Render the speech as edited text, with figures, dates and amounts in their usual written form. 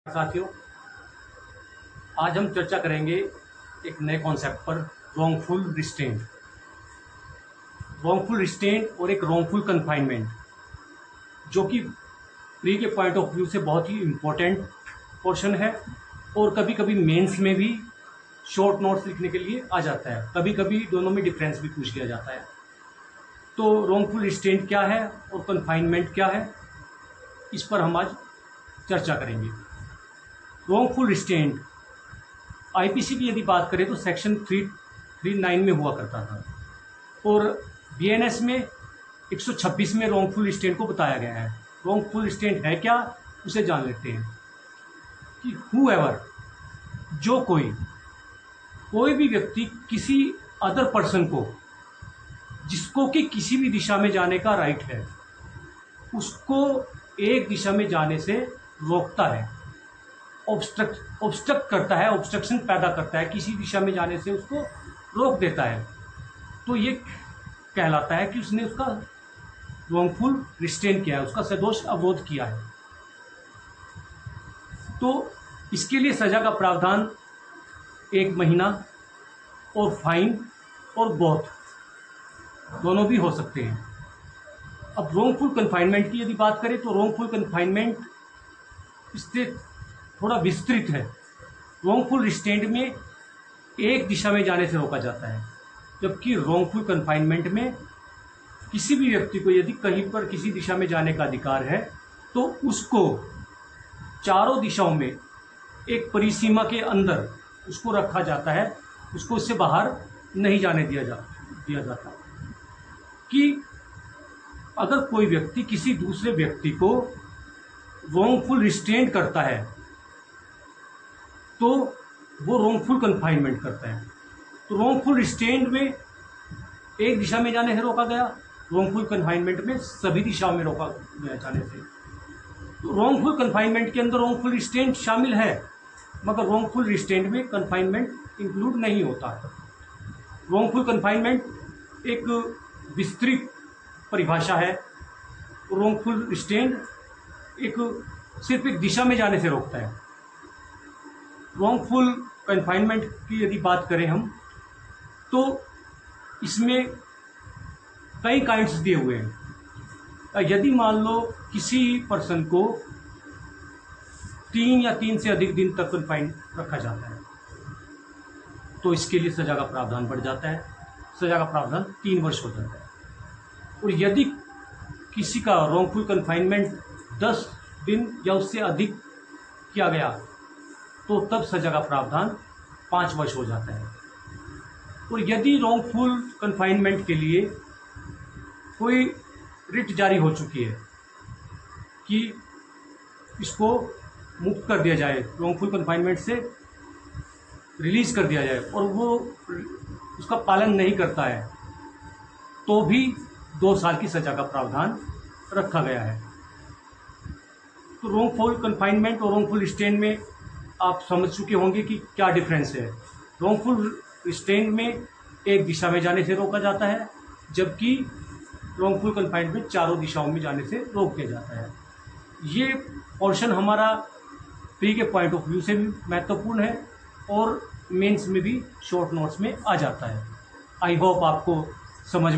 साथियों, आज हम चर्चा करेंगे एक नए कॉन्सेप्ट पर, रॉन्गफुल रिस्ट्रेंट। रॉन्गफुल रिस्ट्रेंट और एक रॉन्गफुल कन्फाइनमेंट, जो कि प्री के पॉइंट ऑफ व्यू से बहुत ही इम्पोर्टेंट पोर्शन है और कभी कभी मेंस में भी शॉर्ट नोट्स लिखने के लिए आ जाता है। कभी कभी दोनों में डिफरेंस भी पूछ लिया जाता है। तो रॉन्गफुल रिस्ट्रेंट क्या है और कन्फाइनमेंट क्या है, इस पर हम आज चर्चा करेंगे। रॉन्गफुल रिस्ट्रेंट आईपीसी की यदि बात करें तो सेक्शन 339 में हुआ करता था और बीएनएस में 126 में रॉन्गफुल रिस्ट्रेंट को बताया गया है। रॉन्गफुल रिस्ट्रेंट है क्या, उसे जान लेते हैं कि हूएवर, जो कोई भी व्यक्ति किसी अदर पर्सन को, जिसको कि किसी भी दिशा में जाने का राइट है, उसको एक दिशा में जाने से रोकता है, ऑब्स्ट्रक्ट करता है, ऑब्स्ट्रक्शन पैदा करता है, किसी दिशा में जाने से उसको रोक देता है, तो ये कहलाता है कि उसने उसका रॉन्गफुल रिस्ट्रेन किया है, उसका सदोष अवरोध किया है। तो इसके लिए सजा का प्रावधान 1 महीना और फाइन और बोथ दोनों भी हो सकते हैं। अब रॉन्गफुल कन्फाइनमेंट की यदि बात करें तो रॉन्गफुल कन्फाइनमेंट इससे थोड़ा विस्तृत है। रॉन्गफुल रिस्ट्रेंट में एक दिशा में जाने से रोका जाता है, जबकि रॉन्गफुल कन्फाइनमेंट में किसी भी व्यक्ति को यदि कहीं पर किसी दिशा में जाने का अधिकार है तो उसको चारों दिशाओं में एक परिसीमा के अंदर उसको रखा जाता है, उसको इससे बाहर नहीं जाने दिया जाता। कि अगर कोई व्यक्ति किसी दूसरे व्यक्ति को रॉन्गफुल रिस्ट्रेंट करता है तो वो रॉन्गफुल कन्फाइनमेंट करता है। तो रॉन्गफुल रिस्ट्रेंट में एक दिशा में जाने से रोका गया, रॉन्गफुल कन्फाइनमेंट में सभी दिशाओं में रोका गया जाने से। तो रॉन्गफुल कन्फाइनमेंट के अंदर रॉन्गफुल रिस्ट्रेंट शामिल है, मगर रॉन्गफुल रिस्ट्रेंट में कन्फाइनमेंट इंक्लूड नहीं होता। रॉन्गफुल कन्फाइनमेंट एक विस्तृत परिभाषा है। रॉन्गफुल रिस्ट्रेंट सिर्फ एक दिशा में जाने से रोकता है। रॉन्गफुल कन्फाइनमेंट की यदि बात करें हम, तो इसमें कई काइंड्स दिए हुए हैं। यदि मान लो किसी पर्सन को 3 या 3 से अधिक दिन तक कन्फाइन रखा जाता है तो इसके लिए सजा का प्रावधान बढ़ जाता है। सजा का प्रावधान 3 वर्ष हो जाता है। और यदि किसी का रॉन्गफुल कन्फाइनमेंट 10 दिन या उससे अधिक किया गया तो तब सजा का प्रावधान 5 वर्ष हो जाता है। और यदि रॉन्गफुल कन्फाइनमेंट के लिए कोई रिट जारी हो चुकी है कि इसको मुक्त कर दिया जाए, रॉन्गफुल कन्फाइनमेंट से रिलीज कर दिया जाए, और वो उसका पालन नहीं करता है, तो भी 2 साल की सजा का प्रावधान रखा गया है। तो रॉन्गफुल कन्फाइनमेंट और रॉन्गफुल रिस्ट्रेंट में आप समझ चुके होंगे कि क्या डिफरेंस है। रॉन्गफुल रिस्ट्रेंट में एक दिशा में जाने से रोका जाता है, जबकि रॉन्गफुल कन्फाइनमेंट चारों दिशाओं में जाने से रोक दिया जाता है। ये पोर्शन हमारा प्री के पॉइंट ऑफ व्यू से भी महत्वपूर्ण है और मेंस में भी शॉर्ट नोट्स में आ जाता है। आई होप आपको समझ में